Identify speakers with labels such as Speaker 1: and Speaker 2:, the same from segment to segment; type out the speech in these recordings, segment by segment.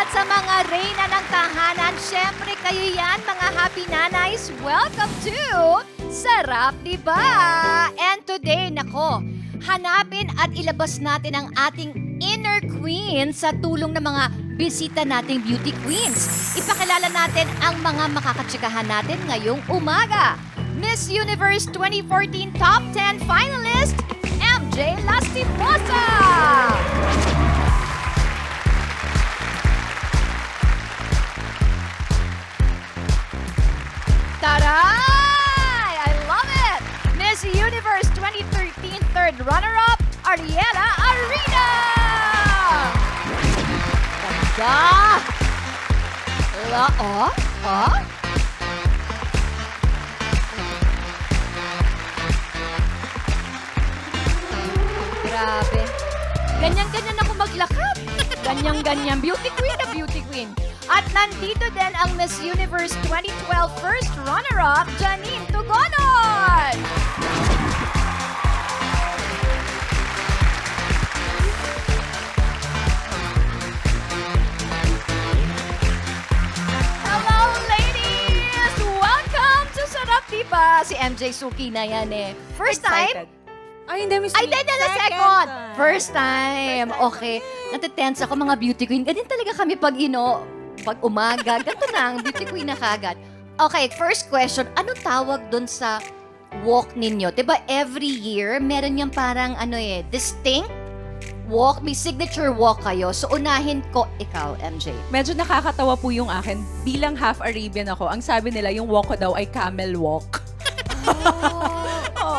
Speaker 1: At sa mga reyna ng tahanan, syempre kayo yan, mga happy nanays. Welcome to Sarap Diba? And today, nako, hanapin at ilabas natin ang ating inner queen sa tulong ng mga bisita nating beauty queens. Ipakilala natin ang mga makakatsikahan natin ngayong umaga. Miss Universe 2014 Top 10 Finalist, MJ Lastimosa! Taray! I love it! Miss Universe 2013 third runner-up, Ariela Arena! Ganda! Oh? Grabe. Ganyan-ganyan ako maglakad. Ganyan-ganyan. Beauty queen na beauty queen. At nandito din ang Miss Universe 2012 first runner-up, Janine Tugonon! Hello, ladies! Welcome to Sarap Diba! Si MJ Suki na yan eh. First time?
Speaker 2: Ay, hindi, Miss
Speaker 1: Ay,
Speaker 2: Lee.
Speaker 1: hindi na second. First time. Okay. Natetense ako, mga beauty queen. Ganyan talaga kami pag umaga. Ganito na, ang beauty queen na kagad. Okay, first question. Anong tawag dun sa walk ninyo? Diba every year, meron yung parang distinct walk. May signature walk kayo. So, unahin ko ikaw, MJ.
Speaker 2: Medyo nakakatawa po yung akin. Bilang half Arabian ako, ang sabi nila yung walk ko daw ay camel walk.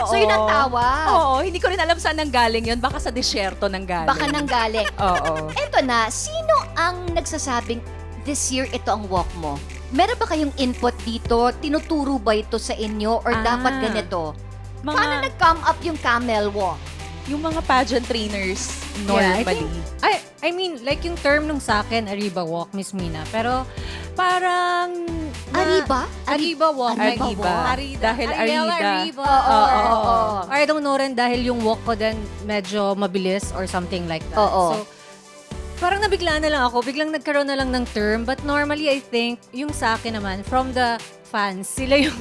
Speaker 1: So, yun ang tawag.
Speaker 2: Oo, hindi ko rin alam saan nanggaling yun. Baka sa disyerto nanggaling.
Speaker 1: Baka nanggaling.
Speaker 2: Oo.
Speaker 1: Eto na, sino ang nagsasabing this year ito ang walk mo? Meron ba kayong input dito? Tinuturo ba ito sa inyo? Or dapat ganito? Paano nag-come up yung camel walk?
Speaker 2: Yung mga pageant trainers,
Speaker 3: Yeah,
Speaker 2: normally.
Speaker 3: I mean, like yung term nung sa akin, Ariba Walk, Miss Mina. Pero parang...
Speaker 1: Ariba?
Speaker 3: Ariba Walk.
Speaker 1: Ariba
Speaker 2: Arriba.
Speaker 1: walk.
Speaker 3: Arida.
Speaker 2: Dahil
Speaker 3: Ariela
Speaker 2: Arida.
Speaker 3: Arriba.
Speaker 1: Oo.
Speaker 3: Or I don't know rin dahil yung walk ko din medyo mabilis or something like that.
Speaker 1: Oo.
Speaker 3: So, parang nabigla na lang ako. Biglang nagkaroon na lang ng term. But normally, I think, yung sa akin naman, from the fans, sila yung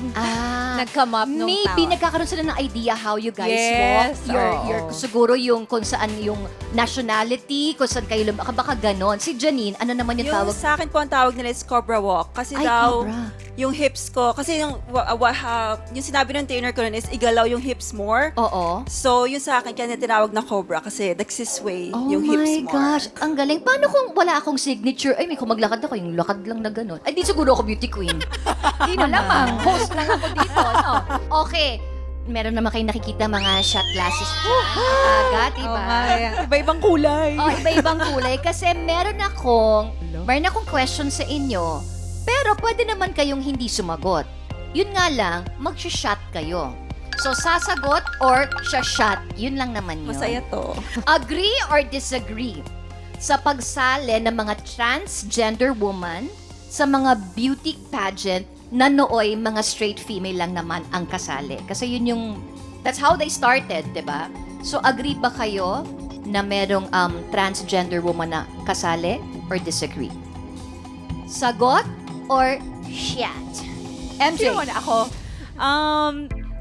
Speaker 3: nag-come up nung
Speaker 1: Maybe
Speaker 3: tawag.
Speaker 1: nagkakaroon sila ng idea how you guys
Speaker 2: Yes,
Speaker 1: walk.
Speaker 2: oo.
Speaker 1: Your, siguro yung kung saan yung nationality, kung saan kayo baka ganon. Si Janine, ano naman yung
Speaker 4: Yung
Speaker 1: tawag?
Speaker 4: sa akin po ang tawag nila is Cobra Walk. Kasi
Speaker 1: Ay,
Speaker 4: daw,
Speaker 1: Cobra.
Speaker 4: yung hips ko, kasi yung sinabi ng trainer ko nun is igalaw yung hips more.
Speaker 1: Oo.
Speaker 4: So, yun sa akin, kaya tinawag na Cobra kasi nagsisway
Speaker 1: Oh
Speaker 4: yung
Speaker 1: my
Speaker 4: hips more.
Speaker 1: gosh, ang galing. Paano kung wala akong signature? Ay, may kung maglakad ako, yung lakad lang na gano'n. Ay, di siguro ako beauty queen. Di malamang. Host lang ako dito, no? Okay. Meron naman kayo nakikita mga shot glasses dyan. Agad, diba?
Speaker 2: Iba-ibang kulay.
Speaker 1: Oh, iba-ibang kulay. Kasi meron akong question sa inyo. Pero pwede naman kayong hindi sumagot. Yun nga lang, mag-shot kayo. So, sasagot or shot. Yun lang naman yun.
Speaker 4: Masaya to.
Speaker 1: Agree or disagree sa pagsali ng mga transgender woman sa mga beauty pageant na nooy mga straight female lang naman ang kasali? Kasi yun yung, that's how they started, di ba? So, agree ba kayo na merong transgender woman na kasali or disagree? Sagot or shot? MJ?
Speaker 2: Sino muna ako?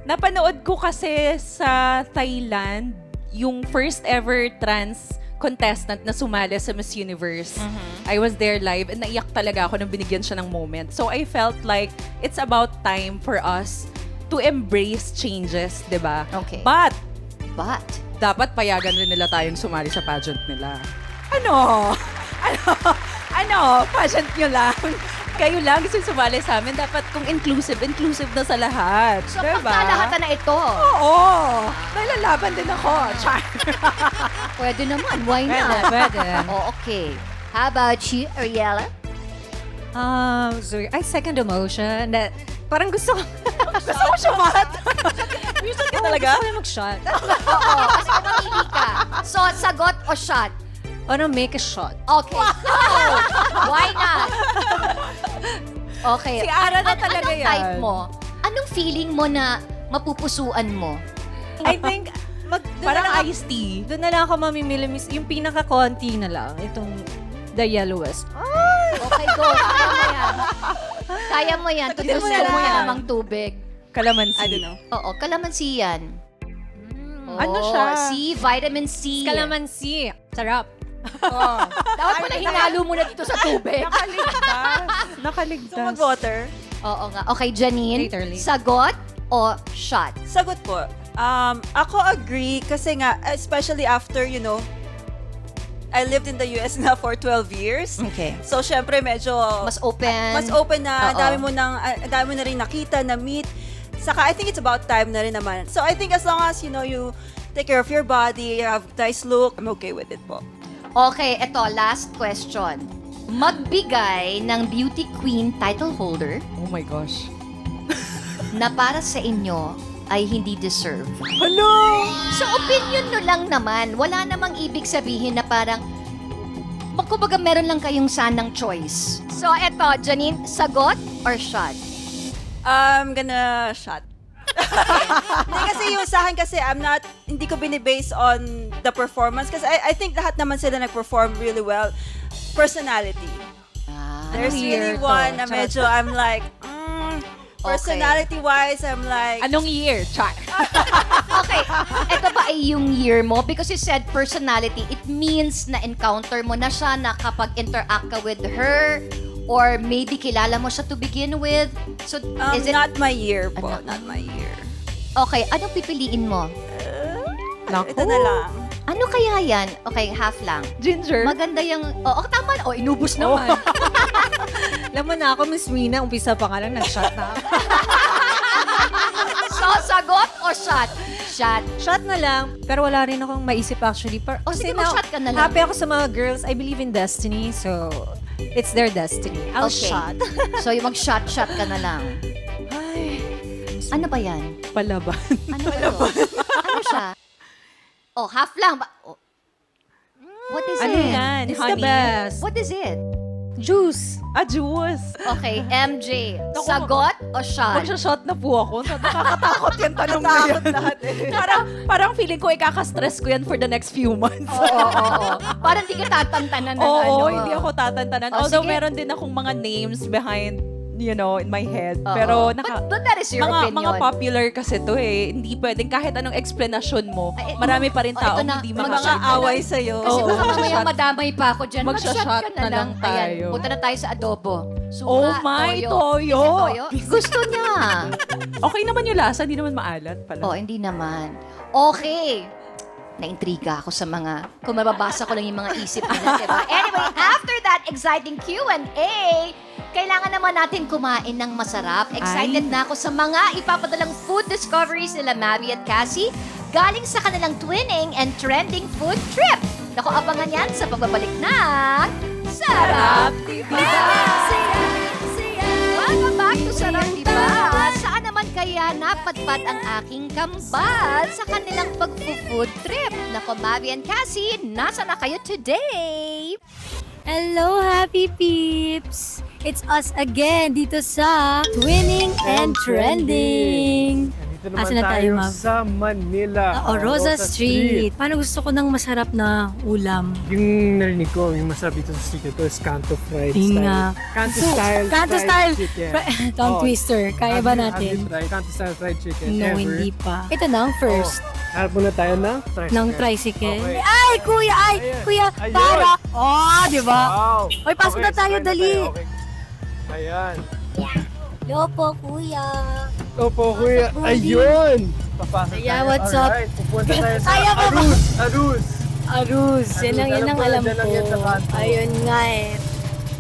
Speaker 2: Napanood ko kasi sa Thailand yung first ever trans contestant na sumali sa Miss Universe. I was there live and naiyak talaga ako nang binigyan siya ng moment. So I felt like it's about time for us to embrace changes, di ba?
Speaker 1: Okay.
Speaker 2: But,
Speaker 1: But,
Speaker 2: dapat payagan rin nila tayong sumali sa pageant nila. Ano? Pageant nyo lang. Kayo lang gusto sumali sa amin. Dapat kung inclusive na sa lahat.
Speaker 1: so
Speaker 2: diba?
Speaker 1: pagkalahatan na ito,
Speaker 2: Oo. Dahil lalaban din ako. Char.
Speaker 1: pwede naman. Why not?
Speaker 3: Pwede.
Speaker 1: Oh, okay. How about you, Ariela?
Speaker 3: Sorry. I second the motion. That, parang gusto ko...
Speaker 2: Gusto mo sumat?
Speaker 3: Gusto
Speaker 4: ka talaga?
Speaker 3: Gusto ko na mag-shot.
Speaker 1: Oo, kasi mamili ka. So, sagot o shot?
Speaker 3: O no, make a shot.
Speaker 1: Okay. Go! Why not? Okay.
Speaker 2: Si Ara na talaga
Speaker 1: anong
Speaker 2: yan.
Speaker 1: type mo? Anong feeling mo na mapupusuan mo?
Speaker 3: I think,
Speaker 2: Parang iced tea.
Speaker 3: doon na lang ako mamimili, miss. Yung pinaka-konti na lang. Itong the yellowest.
Speaker 1: Okay, go. Kaya mo yan. Kaya mo yan.
Speaker 4: Sagutin mo
Speaker 1: Tutusin
Speaker 4: na
Speaker 1: mo
Speaker 4: lang.
Speaker 1: namang tubig.
Speaker 2: Kalamansi.
Speaker 4: I don't know.
Speaker 1: Oo, kalamansi yan.
Speaker 2: Ano
Speaker 1: Oo,
Speaker 2: siya?
Speaker 1: C, vitamin C.
Speaker 3: Kalamansi. Sarap.
Speaker 1: Dapat pala hinalo mo na dito sa tubig.
Speaker 2: Nakaligtas.
Speaker 4: So,
Speaker 2: Nakaligtas.
Speaker 4: mag-water.
Speaker 1: Oo nga. Okay, Janine.
Speaker 3: Literally.
Speaker 1: Sagot o shot?
Speaker 4: Sagot po. Ako agree kasi nga, especially after, I lived in the US na for 12 years.
Speaker 1: Okay.
Speaker 4: So, syempre, medyo
Speaker 1: Mas open.
Speaker 4: mas open na.
Speaker 1: Oo.
Speaker 4: Ang dami mo na rin nakita, na meet. Saka, I think it's about time na rin naman. So, I think as long as, you take care of your body, you have nice look, I'm okay with it po.
Speaker 1: Okay, eto, last question. Magbigay ng beauty queen title holder
Speaker 2: Oh my gosh.
Speaker 1: na para sa inyo ay hindi deserve.
Speaker 2: Hello!
Speaker 1: So, opinion nyo lang naman. Wala namang ibig sabihin na parang, kumbaga meron lang kayong sanang choice. So, eto, Janine, sagot or shot?
Speaker 4: I'm gonna shot. Hindi kasi yung sa akin kasi hindi ko binibase on the performance kasi I think lahat naman sila nag-perform really well. Personality. There's really
Speaker 3: year to?
Speaker 4: one na
Speaker 3: Charot.
Speaker 4: medyo I'm like, personality-wise, I'm like,
Speaker 2: Anong year? Char.
Speaker 1: Okay, ito ba ay yung year mo? Because you said personality, it means na encounter mo na siya, na kapag interact ka with her, or maybe kilala mo siya to begin with. So, is it...
Speaker 4: not my year po.
Speaker 1: Ano?
Speaker 4: Not my year.
Speaker 1: Okay, anong pipiliin mo?
Speaker 2: Naku.
Speaker 4: Ito na lang.
Speaker 1: Ano kaya yan? Okay, half lang.
Speaker 2: Ginger.
Speaker 1: Maganda yung... Oo, tama. Oh, inubos naman.
Speaker 3: Alam mo na ako, Miss Rina, umpisa pa nga lang, nag-shot na ako.
Speaker 1: So, sagot o shot? Shot.
Speaker 3: Shot na lang, pero wala rin akong maisip actually.
Speaker 1: O, sige,
Speaker 3: na-
Speaker 1: mag-shot ka na lang.
Speaker 3: Happy ako sa mga girls. I believe in destiny, so it's their destiny. I'll
Speaker 1: Okay.
Speaker 3: shot.
Speaker 1: So, yung mag-shot ka na lang. Ano ba yan?
Speaker 2: Palaban.
Speaker 1: Ano ba ito? Ano siya? Oh, half lang. Oh. What is
Speaker 2: Ano
Speaker 1: it?
Speaker 2: yan?
Speaker 3: It's
Speaker 2: Honey?
Speaker 3: the best.
Speaker 1: What is it?
Speaker 3: Juice.
Speaker 2: Juice.
Speaker 1: Okay, MJ.
Speaker 2: Naku,
Speaker 1: Sagot o shot?
Speaker 2: Magsha-shot na po ako. Nakakatakot yung tanong na yun. parang feeling ko ikaka-stress ko yan for the next few months.
Speaker 1: Oo. Parang di ka tatantanan ng
Speaker 2: Oo,
Speaker 1: ano.
Speaker 2: hindi ako tatantanan.
Speaker 1: Oh,
Speaker 2: Although
Speaker 1: sige.
Speaker 2: meron din akong mga names behind, in my head.
Speaker 1: Oo.
Speaker 2: Pero
Speaker 1: But that is your opinion.
Speaker 2: mga popular kasi to eh. Hindi pwedeng kahit anong explanation mo,
Speaker 1: Ay,
Speaker 2: marami pa rin
Speaker 1: ito
Speaker 2: taong
Speaker 1: na,
Speaker 2: hindi
Speaker 1: mga
Speaker 4: Mga
Speaker 2: makakita.
Speaker 4: away sa'yo.
Speaker 1: Kasi
Speaker 2: Oo,
Speaker 1: baka mamaya
Speaker 2: mag-shot.
Speaker 1: madamay pa ako dyan.
Speaker 2: Mag-shot
Speaker 1: Mag-shot ka
Speaker 2: na lang tayo.
Speaker 1: Ayan, punta na tayo sa adobo. Suka,
Speaker 2: Oh my, toyo.
Speaker 1: Toyo? Gusto niya.
Speaker 2: Okay naman yung lasa, hindi naman maalat pala.
Speaker 1: Oh, hindi naman. Okay. Naintriga ako sa mga, kung mababasa ko lang yung mga isip nila, diba? Anyway, after that exciting Q&A, kailangan naman natin kumain ng masarap. Excited na ako sa mga ipapadalang food discoveries nila Mavi at Cassie galing sa kanilang twinning and trending food trip. Naku, abangan yan sa pagbabalik ng Sarap Diba? Welcome back to Sarap Diba? Saan naman kaya napadpad ang aking kambal sa kanilang pag-food trip? Naku, Mavi and Cassie, nasa na kayo today?
Speaker 5: Hello, happy peeps! It's us again dito sa Twinning and Trending.
Speaker 6: Dito naman
Speaker 5: Asan na tayo, ma'am?
Speaker 6: sa Manila.
Speaker 5: Rosa Street. Paano gusto ko ng masarap na ulam?
Speaker 6: Yung narinig ko, yung masarap dito sa street ito is Canto Fried
Speaker 5: Yun
Speaker 6: Style.
Speaker 5: nga.
Speaker 6: Canto
Speaker 5: So,
Speaker 6: Style
Speaker 5: Canto
Speaker 6: Fried
Speaker 5: Style.
Speaker 6: Chicken.
Speaker 5: Tongue
Speaker 6: Oh.
Speaker 5: twister. Kaya ba
Speaker 6: Have
Speaker 5: natin?
Speaker 6: you tried Canto Style Fried Chicken?
Speaker 5: No,
Speaker 6: Ever?
Speaker 5: hindi pa. Ito na ang first.
Speaker 6: Harap muna tayo ng tricycle.
Speaker 5: Ng tricycle.
Speaker 6: Okay.
Speaker 5: Ay, kuya! Ay,
Speaker 6: Ayan.
Speaker 5: kuya!
Speaker 6: Ayun.
Speaker 5: Para! Oh, di ba?
Speaker 6: Wow!
Speaker 5: Oy, pasok na tayo,
Speaker 6: start
Speaker 5: dali.
Speaker 6: Okay. Ayan.
Speaker 5: Hello po, kuya.
Speaker 6: Opo, kuya.
Speaker 5: Brody.
Speaker 6: Ayun! Papasok
Speaker 5: Ayan,
Speaker 6: tayo.
Speaker 5: what's up?
Speaker 6: Alright, pupunta tayo sa
Speaker 5: Kaya ko ba?
Speaker 6: Aruz!
Speaker 5: Aruz. Yan ang
Speaker 6: Alam ko,
Speaker 5: alam
Speaker 6: dyan lang yan sa
Speaker 5: ko.
Speaker 6: kanto.
Speaker 5: Ayun nga eh.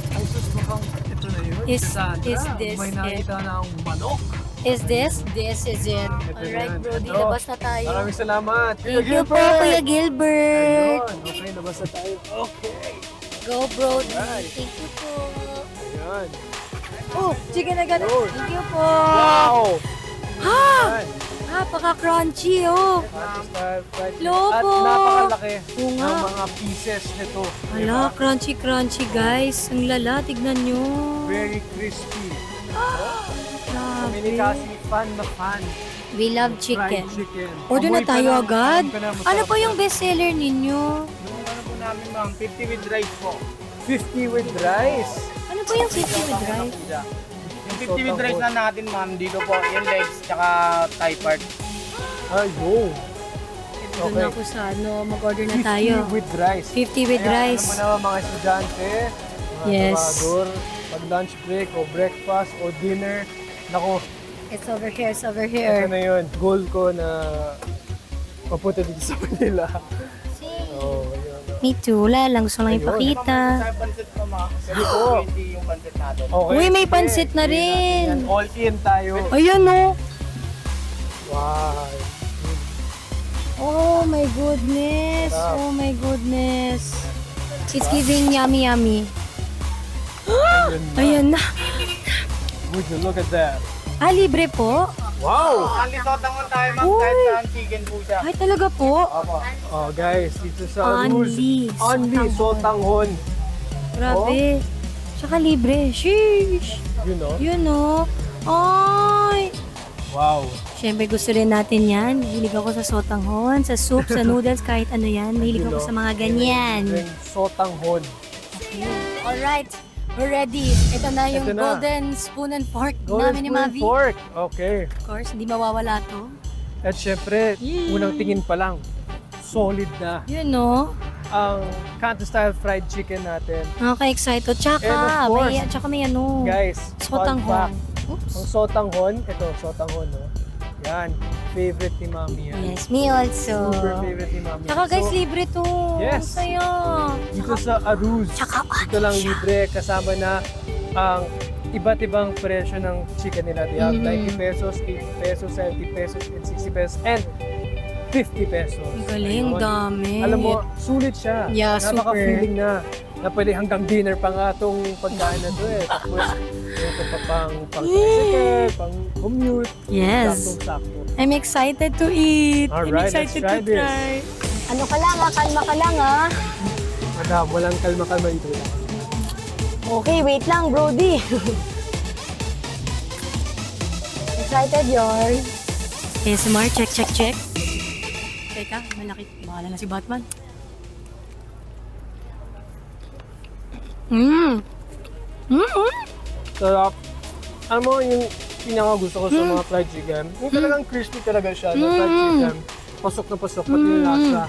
Speaker 6: Ay, sus, mukhang ito na yun.
Speaker 5: Is-
Speaker 6: Sandra,
Speaker 5: is this
Speaker 6: may
Speaker 5: it?
Speaker 6: nakita na ang manok.
Speaker 5: Is this? This is it.
Speaker 6: Ito
Speaker 5: Alright,
Speaker 6: yan.
Speaker 5: Brody,
Speaker 6: Ito.
Speaker 5: labas na tayo.
Speaker 6: Maraming salamat.
Speaker 5: Thank you po, Kuya Gilbert.
Speaker 6: Ayun, okay, labas na tayo. Okay.
Speaker 5: Go, Brody.
Speaker 6: Right.
Speaker 5: Thank you po.
Speaker 6: Ayan.
Speaker 5: Oh, chicken agad.
Speaker 6: Yun.
Speaker 5: Thank you po.
Speaker 6: Wow!
Speaker 5: Ha!
Speaker 6: Ayan.
Speaker 5: Napaka-crunchy, oh.
Speaker 6: Style fried chicken.
Speaker 5: Lobo.
Speaker 6: At napakalaki
Speaker 5: Oo nga.
Speaker 6: ng mga pieces nito.
Speaker 5: Hala, crunchy-crunchy, guys. Ang lala, tignan nyo.
Speaker 6: Very crispy. Kami ni
Speaker 5: Grabe.
Speaker 6: Cassie, fan na fan.
Speaker 5: We love
Speaker 6: Fried
Speaker 5: chicken.
Speaker 6: chicken.
Speaker 5: Order na
Speaker 6: Amoy pa
Speaker 5: tayo
Speaker 6: lang,
Speaker 5: agad.
Speaker 6: amoy pa lang,
Speaker 5: Ano
Speaker 6: masarap
Speaker 5: po yung
Speaker 6: na.
Speaker 5: bestseller ninyo?
Speaker 6: Yung ano po namin, ma'am, 50 with rice po. 50 with rice.
Speaker 5: Ano po yung 50 with rice?
Speaker 7: Yung 50 with rice na natin, ma'am, dito po, yung legs, tsaka thigh part.
Speaker 6: Ayun.
Speaker 5: Doon na ako sa mag-order na
Speaker 6: 50
Speaker 5: tayo.
Speaker 6: with rice.
Speaker 5: 50 with
Speaker 6: Kaya,
Speaker 5: rice.
Speaker 6: Alam mo naman mga estudyante, mga
Speaker 5: Yes.
Speaker 6: trabahador, pag lunch break o breakfast o dinner, naku,
Speaker 5: It's over here, it's over
Speaker 6: ito
Speaker 5: here.
Speaker 6: na yun. Goal ko na mapunta dito sa Manila. Oh, yun.
Speaker 5: Me too. Wala lang. Gusto lang
Speaker 6: Ayun.
Speaker 5: ipakita.
Speaker 7: Sa pansit po, ma'am.
Speaker 6: Sige po.
Speaker 7: 20 yung pansit natin.
Speaker 6: Okay,
Speaker 5: Uy, may
Speaker 6: sige.
Speaker 5: pansit na rin.
Speaker 6: Yan, all in tayo.
Speaker 5: Ayan oh.
Speaker 6: Wow.
Speaker 5: Oh my goodness.
Speaker 6: Sarap.
Speaker 5: Oh my goodness. It's giving yummy yummy. Ayan na.
Speaker 6: Would you look at that?
Speaker 5: Ah, libre po?
Speaker 6: Wow!
Speaker 7: Only sotangon tayo, ma'am,
Speaker 5: Uy.
Speaker 7: kahit saan chicken po siya.
Speaker 5: Ay, talaga po?
Speaker 7: Opo.
Speaker 6: Oh, guys, dito sa
Speaker 5: Only
Speaker 6: Only Sotanghon.
Speaker 5: Grabe. Tsaka libre. Sheesh.
Speaker 6: You know?
Speaker 5: Yun oh. Ay.
Speaker 6: Wow.
Speaker 5: Siyempre gusto rin natin yan. Mahilig ako sa sotanghon, sa soup, sa noodles, kahit ano yan. Mahilig ako sa mga ganyan.
Speaker 6: Yung Sotanghon.
Speaker 5: Alright, we're ready. Ito na yung
Speaker 6: Ito na.
Speaker 5: golden spoon and fork
Speaker 6: Golden
Speaker 5: namin ni
Speaker 6: spoon
Speaker 5: Mavi.
Speaker 6: fork. Okay.
Speaker 5: Of course, hindi mawawala to.
Speaker 6: At syempre, unang tingin pa lang, solid na
Speaker 5: Yun no.
Speaker 6: ang Canto Style fried chicken natin.
Speaker 5: Nakaka-excited.
Speaker 6: And of course,
Speaker 5: May ano.
Speaker 6: Guys, fun
Speaker 5: Sotanghon.
Speaker 6: fact,
Speaker 5: Oops.
Speaker 6: ang sotanghon, ito, sotanghon, no? Yan, favorite ni Mami yan.
Speaker 5: Yes, me also.
Speaker 6: Super favorite ni Mami.
Speaker 5: Tsaka guys,
Speaker 6: So,
Speaker 5: libre to.
Speaker 6: Yes.
Speaker 5: Ang saya.
Speaker 6: dito sa Aruz,
Speaker 5: Tsaka
Speaker 6: dito lang libre, kasama na ang iba't ibang presyo ng chicken nila. They have 90 pesos, 80 pesos, 70 pesos, and 60 pesos, and 50 pesos.
Speaker 5: Ang galing,
Speaker 6: Ayun.
Speaker 5: dami.
Speaker 6: Alam mo, sulit siya.
Speaker 5: Yeah, super.
Speaker 6: Napaka-feeling na pwede hanggang dinner pa nga itong pagkain na to eh. Tapos, ito pa pang tricycle, pang commute.
Speaker 5: Yes.
Speaker 6: Saktong-sakto.
Speaker 5: I'm excited to eat. I'm
Speaker 6: Alright, let's
Speaker 5: excited
Speaker 6: try
Speaker 5: to
Speaker 6: this.
Speaker 5: try. Ano ka lang kalma ka lang
Speaker 6: Madam, walang kalma-kalma dito.
Speaker 5: Okay, wait lang, Brody. Excited yarn. ASMR, check. Teka, malaki. Bahala na si Batman.
Speaker 6: Sarap. Alam mo, yung pinaka gusto ko sa mga fried chicken, yung talagang crispy talaga siya, na fried chicken. Pasok na pasok, pati yung lasa.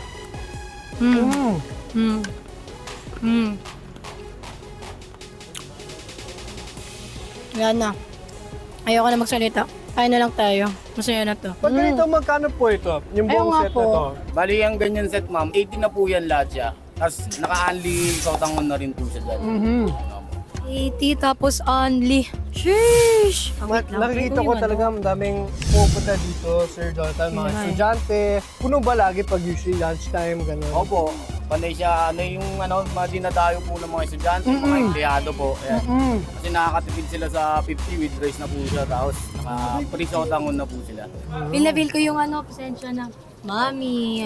Speaker 5: Yan na. Ayoko na magsalita. Kaya na lang tayo. Masaya na to.
Speaker 6: Pag ganito, magkano po ito? Yung
Speaker 5: Ayaw
Speaker 6: buong
Speaker 5: nga
Speaker 6: set
Speaker 5: po.
Speaker 6: na to.
Speaker 7: Bali, ang ganyan set, ma'am, 80 na po yan lahat siya. Tapos, naka-only sotangon na rin po siya dyan. Opo.
Speaker 5: 80 tapos only. Sheesh!
Speaker 6: Nakikita ko talaga ang daming pupunta dito, Sir Jonathan, mga estudyante. Puno ba lagi pag usually lunchtime, gano'n?
Speaker 7: Opo. Panay siya, mga dinadayo po ng mga estudyante, mga empleyado po. Ayan. Kasi nakakatipid sila sa 50 with rice na po siya, tapos naka-free sotangon na po sila.
Speaker 5: Feel na feel ko yung pasensya na. Mami,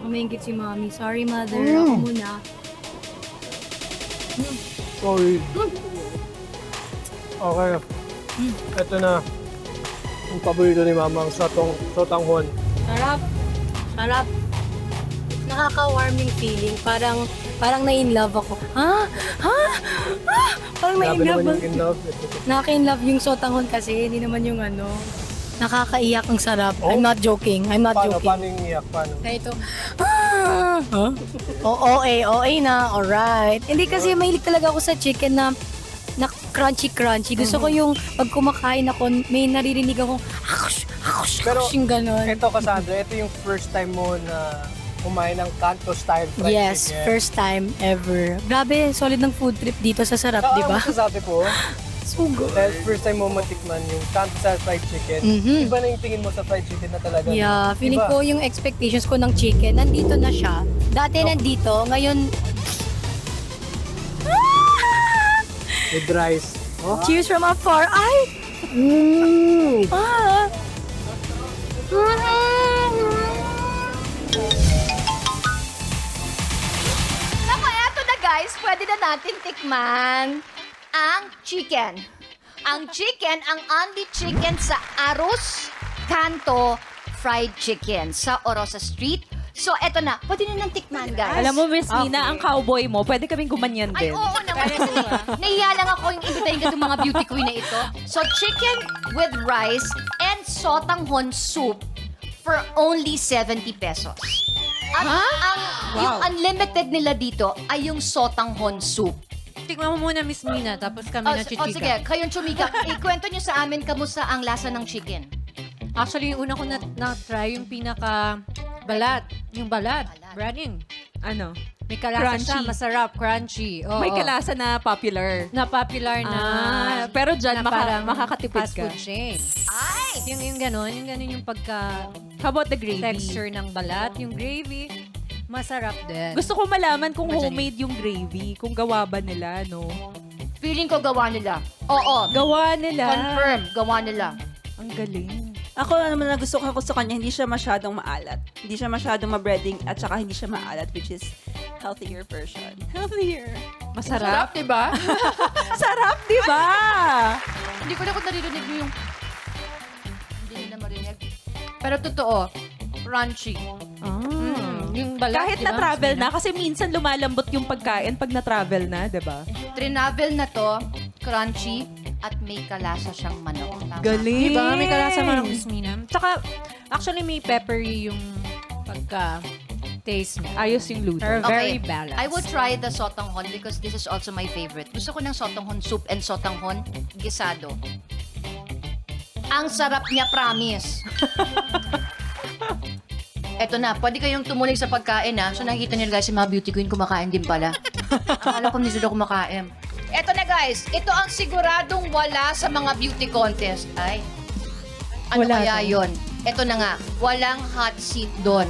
Speaker 5: kumingkit si Mami. Sorry, Mother. Ako muna.
Speaker 6: Sorry. Okay. Ito na. Yung paborito ni Mama, ang sotanghon.
Speaker 5: Sarap. Nakaka-warming feeling. Parang na-in-love ako. Parang
Speaker 6: Grabe
Speaker 5: na-in-love.
Speaker 6: naman yung in love.
Speaker 5: Nakaka-in-love yung sotanghon kasi. Hindi naman yung nakakaiyak ang sarap.
Speaker 6: Oh?
Speaker 5: I'm not joking.
Speaker 6: Paano yung iyak? Paano?
Speaker 5: Na ito. OA na. Alright. Hindi kasi mahilig talaga ako sa chicken na crunchy. Gusto ko yung pag kumakain ako, may naririnig akong
Speaker 6: Pero,
Speaker 5: yung ganon.
Speaker 6: Ito, Cassandra, ito yung first time mo na kumain ng Canto style fried
Speaker 5: Yes,
Speaker 6: chicken.
Speaker 5: first time ever. Grabe, solid ng food trip dito sa Sarap, di ba?
Speaker 6: Ang masasabi ko,
Speaker 5: So good.
Speaker 6: dahil first time mo matikman yung Canto style fried chicken, iba na yung tingin mo sa fried chicken na talaga.
Speaker 5: Yeah, feeling
Speaker 6: Iba.
Speaker 5: ko yung expectations ko ng chicken, nandito na siya. Dati nandito, ngayon,
Speaker 6: With rice. Oh?
Speaker 5: cheers from afar. Ay! Ah!
Speaker 1: Naku, eto na guys, pwede na natin tikman ang chicken. Ang chicken, ang only chicken sa Aruz Canto Fried Chicken sa Orosa Street. So, eto na. Pwede na nang tikman, guys.
Speaker 2: Alam mo, Miss Nina, ang cowboy mo, pwede kaming gumanyan
Speaker 1: Ay,
Speaker 2: din.
Speaker 1: oo naman. Nahiya lang ako yung imbitahin ka itong mga beauty queen na ito. So, chicken with rice and sotanghon soup for only 70 pesos. At yung unlimited nila dito ay yung sotanghon soup.
Speaker 3: Tikman mo muna, Miss Mina, tapos kami na chichika.
Speaker 1: Sige, kayong chumika. Ikwento nyo sa amin kamusta ang lasa ng chicken.
Speaker 3: Actually, yung una ko na-try, yung pinaka-balat. Yung balat. Breading.
Speaker 2: Ano?
Speaker 3: May kalasa siya,
Speaker 2: Crunchy.
Speaker 3: masarap, crunchy. Oo.
Speaker 2: May kalasa na popular.
Speaker 3: Na popular na.
Speaker 2: Pero dyan,
Speaker 3: na parang
Speaker 2: makakatipid
Speaker 3: fast
Speaker 2: ka.
Speaker 3: food chain.
Speaker 1: Ay!
Speaker 3: Yung ganon yung
Speaker 2: How about the gravy?
Speaker 3: pagka-texture ng balat. Yung gravy, masarap din.
Speaker 2: Gusto ko malaman kung
Speaker 3: Imagine.
Speaker 2: homemade yung gravy. Kung gawa ba nila, no?
Speaker 1: Feeling ko gawa nila. Oo.
Speaker 2: Gawa nila.
Speaker 1: Confirm, gawa nila.
Speaker 2: Ang galing.
Speaker 4: Ako naman na gusto ko sa kanya, hindi siya masyadong maalat. Hindi siya masyadong ma-breading at saka hindi siya maalat, which is healthier version.
Speaker 2: Healthier.
Speaker 1: Sarap,
Speaker 2: Masarap.
Speaker 1: diba?
Speaker 2: Sarap, di ba?
Speaker 1: Hindi ko na kung naririnig nyo yung... Hindi nila marinig. Pero totoo, crunchy.
Speaker 3: Yung balat,
Speaker 2: Kahit
Speaker 3: di ba,
Speaker 2: na-travel
Speaker 3: Miss
Speaker 2: na,
Speaker 3: Mina?
Speaker 2: kasi minsan lumalambot yung pagkain pag na-travel na, di ba?
Speaker 1: Trinavel na to, crunchy, at may kalasa siyang manok. Tama?
Speaker 2: Galing.
Speaker 3: Diba? May kalasa man ang Miss Mina. Tsaka, actually, may peppery yung pagka-taste niya.
Speaker 2: Ayos yung luto.
Speaker 3: Pero very balanced.
Speaker 1: I would try the sotanghon because this is also my favorite. Gusto ko ng sotanghon soup and sotanghon gisado. Ang sarap niya, promise. Eto na, pwede kayong tumulig sa pagkain ha. So nakikita niyo guys, yung mga beauty queen kumakain din pala. Akala ko hindi sila kumakain. Eto na guys, ito ang siguradong wala sa mga beauty contest. Ay, ano
Speaker 2: Wala
Speaker 1: kaya
Speaker 2: to.
Speaker 1: yon? Eto na nga, walang hot seat doon.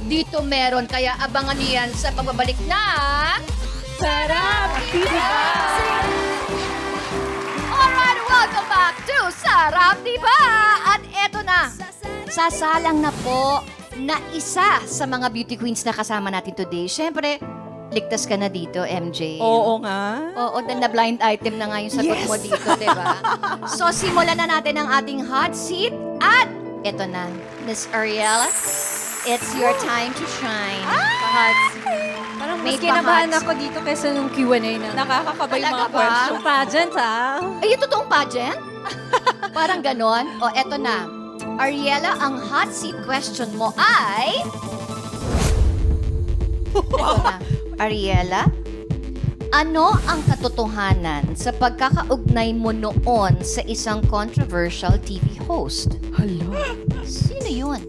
Speaker 1: Dito meron, kaya abangan niyo yan sa pagbabalik ng...
Speaker 2: Sarap! Diba?
Speaker 1: Alright, welcome back to Sarap Diba? At eto na, sasalang na po na isa sa mga beauty queens na kasama natin today. Siyempre, ligtas ka na dito, MJ.
Speaker 2: Oo nga.
Speaker 1: Oo, na blind item na nga yung sagot mo dito, di ba? So, simulan na natin ang ating hot seat. At eto na, Miss Ariel, it's your time to shine. Hot seat.
Speaker 3: Parang
Speaker 1: May
Speaker 3: mas kinabahan
Speaker 1: pa-hot
Speaker 3: ako dito kaysa nung Q&A na.
Speaker 2: Nakakakabay yung
Speaker 1: Talaga
Speaker 2: mga
Speaker 1: ba?
Speaker 2: question.
Speaker 3: Yung pageant, ha?
Speaker 1: Ay, yung totoong pageant? Parang ganon. O, eto na. Ariela, ang hot seat question mo ay... Eto na. Ariela, ano ang katotohanan sa pagkakaugnay mo noon sa isang controversial TV host?
Speaker 2: Hala.
Speaker 1: Sino yun?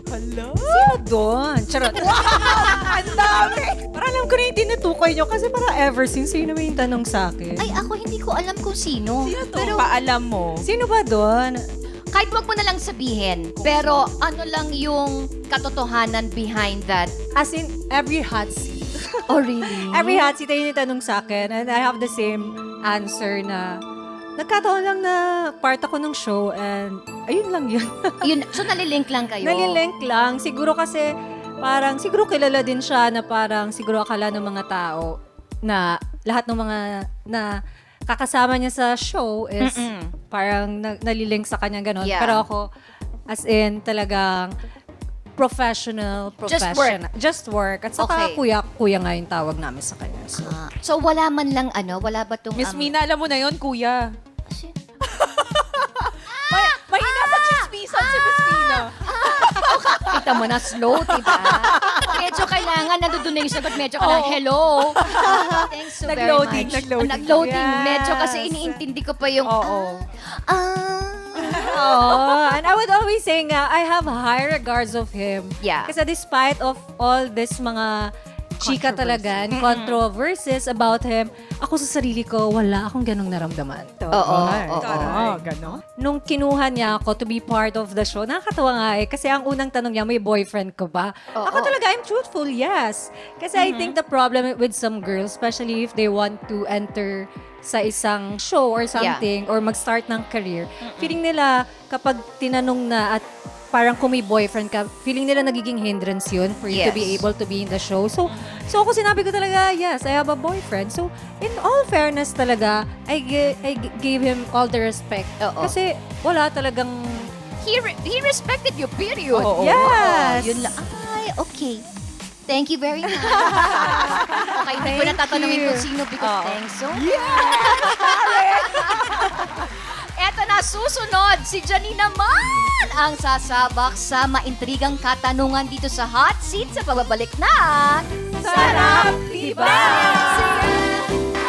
Speaker 2: Hala.
Speaker 3: Sino doon? Charot. Ang dami! Parang alam ko na yung tinutukoy nyo kasi parang ever since sino may yung tanong sa akin.
Speaker 1: Ay, ako hindi ko alam kung sino.
Speaker 2: Pero paalam mo.
Speaker 3: Sino ba doon?
Speaker 1: Kahit wag mo na lang sabihin, pero ano lang yung katotohanan behind that?
Speaker 3: As in, every hot seat.
Speaker 1: Oh, really?
Speaker 3: Every hot seat ay yung tanong sa akin and I have the same answer na nagkataon lang na part ako ng show and ayun lang yun.
Speaker 1: Yun, so nalilink lang kayo?
Speaker 3: Nalilink lang. Siguro kasi parang, siguro kilala din siya na parang siguro akala ng mga tao na lahat ng mga na kakasama niya sa show is parang nalilink sa kanya ganon.
Speaker 1: Yeah.
Speaker 3: Pero ako, as in talagang professional. Just work. At saka
Speaker 1: Okay.
Speaker 3: kuya nga yung tawag namin sa kanya. So,
Speaker 1: So wala man lang wala ba tong...
Speaker 2: Miss Mina, alam mo na yon, kuya.
Speaker 1: Sino?
Speaker 2: Mahina sa chismisan si Miss Mina.
Speaker 1: Kita mo na slow, diba? Medyo kailangan, nandun na yung sagot, medyo kailangan, hello. Thanks so very
Speaker 2: Nag-loading,
Speaker 1: much.
Speaker 2: nag-loading.
Speaker 1: Nag-loading.
Speaker 3: Yes.
Speaker 1: Medyo kasi iniintindi ko pa yung,
Speaker 2: Oo.
Speaker 3: oh, and I would always say nga, I have high regards of him.
Speaker 1: Yeah.
Speaker 3: Kasi despite of all this mga chika talaga and controversies about him, ako sa sarili ko, wala akong ganong naramdaman.
Speaker 1: Oo.
Speaker 2: Gano'n?
Speaker 3: Nung kinuha niya ako to be part of the show, nakakatawa nga eh. Kasi ang unang tanong niya, may boyfriend ko ba?
Speaker 1: Oo.
Speaker 3: Ako talaga, I'm truthful, yes. Kasi I think the problem with some girls, especially if they want to enter sa isang show or something, or mag-start ng career, feeling nila kapag tinanong na at parang kung may boyfriend ka, feeling nila nagiging hindrance yun for you to be
Speaker 1: Yes.
Speaker 3: able to be in the show. So ako sinabi ko talaga, yes, I have a boyfriend. So, in all fairness talaga, I gave him all the respect.
Speaker 1: Oo.
Speaker 3: Kasi wala talagang...
Speaker 1: He respected you, period.
Speaker 2: Oo.
Speaker 3: Yes!
Speaker 1: Yun lang. Ay, okay. Thank you very much. Okay, hindi ko na tatanungin kung sino because thanks so much. Eto na, susunod, si Janine naman ang sasabak sa maintrigang katanungan dito sa hot seat sa pagbabalik na Sarap Diba?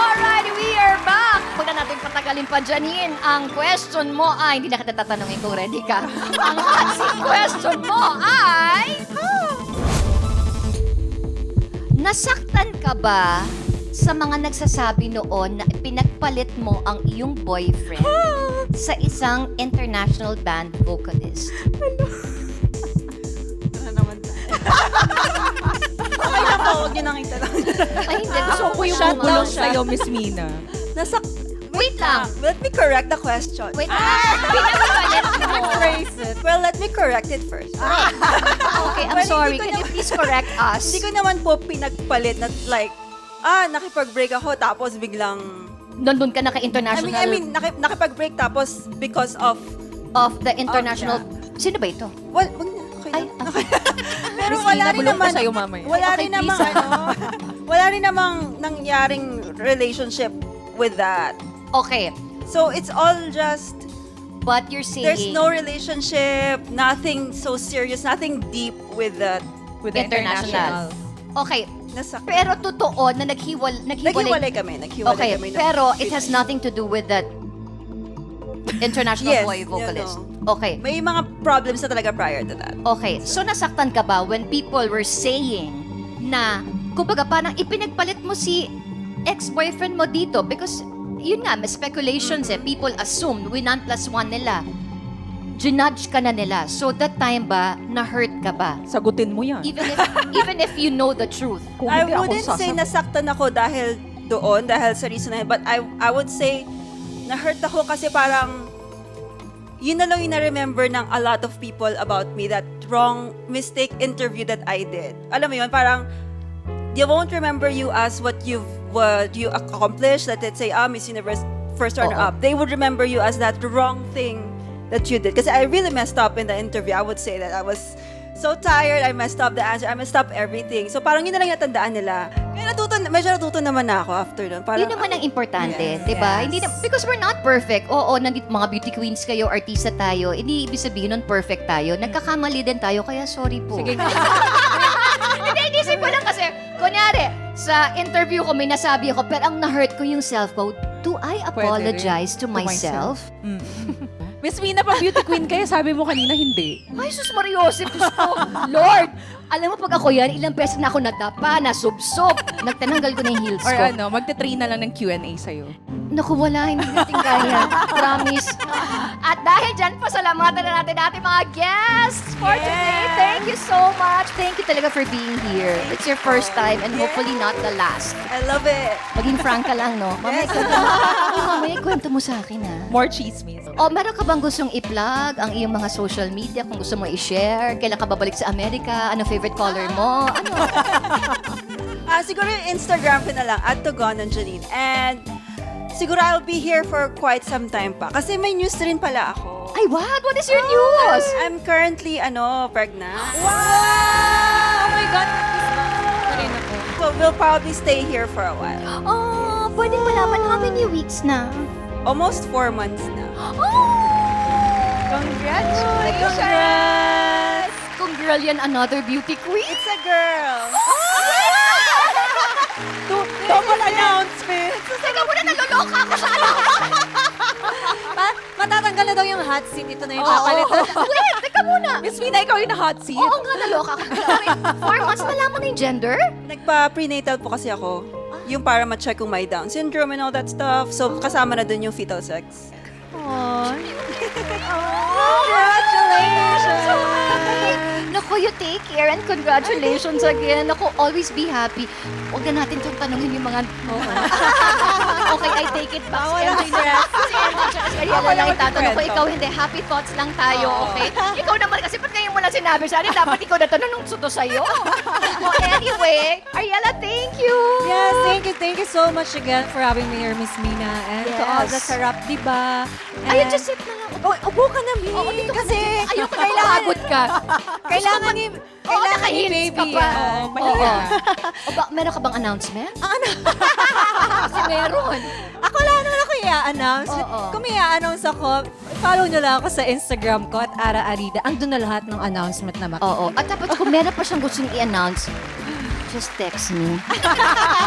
Speaker 1: Alright, we are back. Huwag na natin patagalin pa, Janine. Ang question mo ay, hindi na kita tatanungin kung ready ka. Ang hot seat question mo ay... Nasaktan ka ba sa mga nagsasabi noon na pinagpalit mo ang iyong boyfriend sa isang international band vocalist?
Speaker 4: Okay lang po, huwag niyo nang itanong.
Speaker 1: Ay, hindi. Gusto ko yung
Speaker 2: Shut down
Speaker 1: bumulong
Speaker 2: sa'yo, Miss Mina.
Speaker 1: Wait lang.
Speaker 4: Let me correct the question.
Speaker 1: Wait lang. Pinagpalit mo.
Speaker 3: Phrase it.
Speaker 4: Well, let me correct it first.
Speaker 1: Okay, I'm
Speaker 4: Well,
Speaker 1: sorry.
Speaker 4: hindi ko
Speaker 1: Can you please correct us?
Speaker 4: Hindi ko naman po pinagpalit na like, nakipag-break ako tapos biglang...
Speaker 1: Nandun ka na ka-international
Speaker 4: nakipag-break tapos because of...
Speaker 1: of the international... Sino ba ito?
Speaker 4: Well, wag na. Okay
Speaker 1: Ay,
Speaker 4: lang. Pero
Speaker 2: Miss
Speaker 4: wala
Speaker 2: Mina,
Speaker 4: rin
Speaker 2: bulong ko
Speaker 4: naman...
Speaker 2: sa'yo mamaya.
Speaker 4: Wala
Speaker 1: Okay,
Speaker 4: rin namang
Speaker 1: please.
Speaker 4: wala rin namang nangyaring relationship with that.
Speaker 1: Okay.
Speaker 4: So, it's all just...
Speaker 1: But you're saying...
Speaker 4: There's no relationship, nothing so serious, nothing deep with that.
Speaker 2: With the
Speaker 1: international. Okay.
Speaker 4: Nasa...
Speaker 1: Pero totoo na
Speaker 4: Naghiwalay kami.
Speaker 1: Okay,
Speaker 4: kami.
Speaker 1: pero it has nothing to do with that international
Speaker 4: Yes,
Speaker 1: boy vocalist.
Speaker 4: you
Speaker 1: Okay.
Speaker 4: May mga problems na talaga prior to that.
Speaker 1: Okay. So nasaktan ka ba when people were saying na kumbaga parang ipinagpalit mo si ex-boyfriend mo dito because yun nga, may speculations people assume winan plus one nila. Ginudge ka na nila. So that time ba, na-hurt ka ba?
Speaker 2: Sagutin mo yan.
Speaker 1: Even if you know the truth.
Speaker 2: Kung
Speaker 4: I
Speaker 2: hindi ako
Speaker 4: wouldn't say
Speaker 2: sasagot.
Speaker 4: nasaktan ako dahil doon, dahil sa reason na yun, but I would say na-hurt ako kasi parang yun na lang yung na-remember ng a lot of people about me, that wrong mistake interview that I did. Alam mo yun, parang they won't remember you as what you accomplished, that let's say, Miss Universe first runner-up. They would remember you as that wrong thing that you did. Kasi I really messed up in the interview. I would say that I was so tired, I messed up the answer, I messed up everything. So parang yun na lang natandaan nila. Kaya medyo natuto naman na ako after nun. Parang,
Speaker 1: Yun naman ang importante,
Speaker 4: Yes,
Speaker 1: di ba?
Speaker 4: yes.
Speaker 1: Hindi because we're not perfect. Oo, nandito mga beauty queens kayo, artista tayo. Hindi ibig sabihin nun perfect tayo. Nagkakamali din tayo, kaya sorry po.
Speaker 2: Sige,
Speaker 1: Hindi, inisip ko lang kasi, kunyari, sa interview ko may nasabi ako, pero ang na-hurt ko yung self ko, do I apologize to myself?
Speaker 2: Miss Mina, pa beauty queen kayo, sabi mo kanina hindi.
Speaker 1: Ay, sus Mariosip, Diyos ko. Lord, alam mo pag ako yan, ilang beses na ako nadapa, nasubsob, nagtananggal ko na yung heels
Speaker 2: Or
Speaker 1: ko.
Speaker 2: ano, magte-train na lang ng Q&A sa'yo.
Speaker 1: Naku, wala, hindi natin kaya. Promise. At dahil dyan, pasalamatan na natin ating mga guests for today. Thank you so much. Thank you talaga for being here. It's your first time and hopefully not the last.
Speaker 4: I love it.
Speaker 1: Maging frank ka lang, no? Mamaya, mamaya kwento mo sa akin, ha?
Speaker 2: More chismis.
Speaker 1: O, meron ka bang gustong i-plug ang iyong mga social media kung gusto mo i-share? Kailan ka babalik sa Amerika? Anong favorite color mo? Ano?
Speaker 4: Siguro yung Instagram ko na lang, @togonan_Janine. And siguro I'll be here for quite some time pa. Kasi may news rin pala ako.
Speaker 1: Ay, what? What is your news?
Speaker 4: I'm currently, pregnant.
Speaker 3: Wow! Oh my God!
Speaker 4: So we'll probably stay here for a while.
Speaker 1: Oh, pwede malaman how many weeks na?
Speaker 4: Almost 4 months na.
Speaker 1: Oh! Congratulations! Kung girl yan, another beauty queen.
Speaker 4: It's a girl.
Speaker 3: Double announcement!
Speaker 1: Teka muna, naloloka ako sa ano.
Speaker 3: Matatanggal na daw yung hot seat. Ito na yung papalitan.
Speaker 1: Wait, teka muna.
Speaker 2: Miss Mina, ikaw yung na-hot seat.
Speaker 1: Oo nga, naloka ako. Wait, 4 months na lamang na yung gender?
Speaker 4: Nagpa-prenatal po kasi ako. Yung para ma-check kung may Down syndrome and all that stuff. So kasama na dun yung fetal sex.
Speaker 1: Congratulations! Naku, you take care and congratulations again. Naku, always be happy. Huwag na natin itong tanongin yung mga... Okay, I take it back. Si MJ na. Si MJ tsaka si Ariela lang itatanong ko. Ikaw hindi. Happy thoughts lang tayo, okay? Ikaw naman kasi ba't ngayon mo lang sinabi sa akin, dapat ikaw na tanong to sa'yo. Well, anyway, Ariela, thank you!
Speaker 3: Yes, thank you so much again for having me here, Miss Mina. And to all the
Speaker 1: Yes.
Speaker 3: sarap, diba?
Speaker 1: Ayun, just sit na lang.
Speaker 3: Oh, upo ka na, Mi.
Speaker 1: Oo, dito ka
Speaker 3: Kasi
Speaker 1: na. Ayoko na
Speaker 3: kailangan,
Speaker 1: pagod ka.
Speaker 3: kailangan ni, kailangan ni
Speaker 1: nakahilis
Speaker 3: baby.
Speaker 1: ka pa.
Speaker 3: Oo,
Speaker 1: Oo. O ba, meron ka bang announcement? Kasi meron.
Speaker 3: Ako wala naman ako i-announce.
Speaker 1: Oo.
Speaker 3: Kung may i-announce ako, follow nyo lang ako sa Instagram ko at Ara Arida. Andun na lahat ng announcement na makikita.
Speaker 1: Oo. At tapos kung meron pa siyang gustong i-announce, just text me.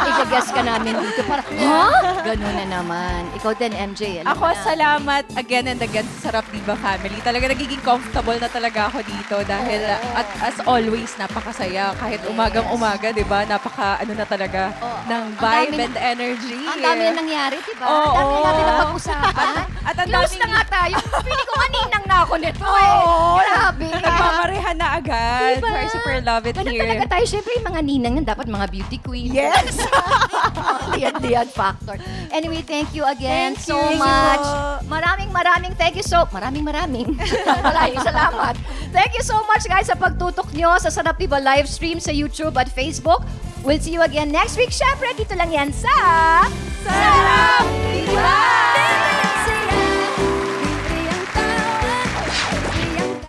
Speaker 1: Igagas ka namin dito para, ha? Ganun na naman. Ikaw din, MJ. Ano
Speaker 2: Ako,
Speaker 1: ka na?
Speaker 2: salamat again and again sa Sarap Diva family. Talaga nagiging comfortable na talaga ako dito dahil at as always, napakasaya. Kahit umagang-umaga, di ba? Napaka, ano na talaga,
Speaker 1: Oo.
Speaker 2: ng
Speaker 1: Ang
Speaker 2: vibe
Speaker 1: dami-
Speaker 2: and energy.
Speaker 1: Ang dami na nangyari, di ba?
Speaker 2: Oo.
Speaker 1: Ang dami na natin napag-usapan.
Speaker 2: At ang
Speaker 1: Close
Speaker 2: daming-
Speaker 1: na nga tayo. Pili ko kaninang na ako nito eh. Grabe.
Speaker 2: Nagmamarehan na agad.
Speaker 1: Diba?
Speaker 2: So, I super love it
Speaker 1: Ganun
Speaker 2: here.
Speaker 1: talaga tayo. Siyempre, yung mga ninang yan, dapat mga beauty queen.
Speaker 2: Yes!
Speaker 1: Liyan factor. Anyway, thank you again
Speaker 3: Thank
Speaker 1: so
Speaker 3: you.
Speaker 1: much. Maraming thank you so, maraming. Maraming salamat. Thank you so much guys sa pagtutok nyo sa Sarap Diba live stream sa YouTube at Facebook. We'll see you again next week. Syempre, dito lang yan sa Sarap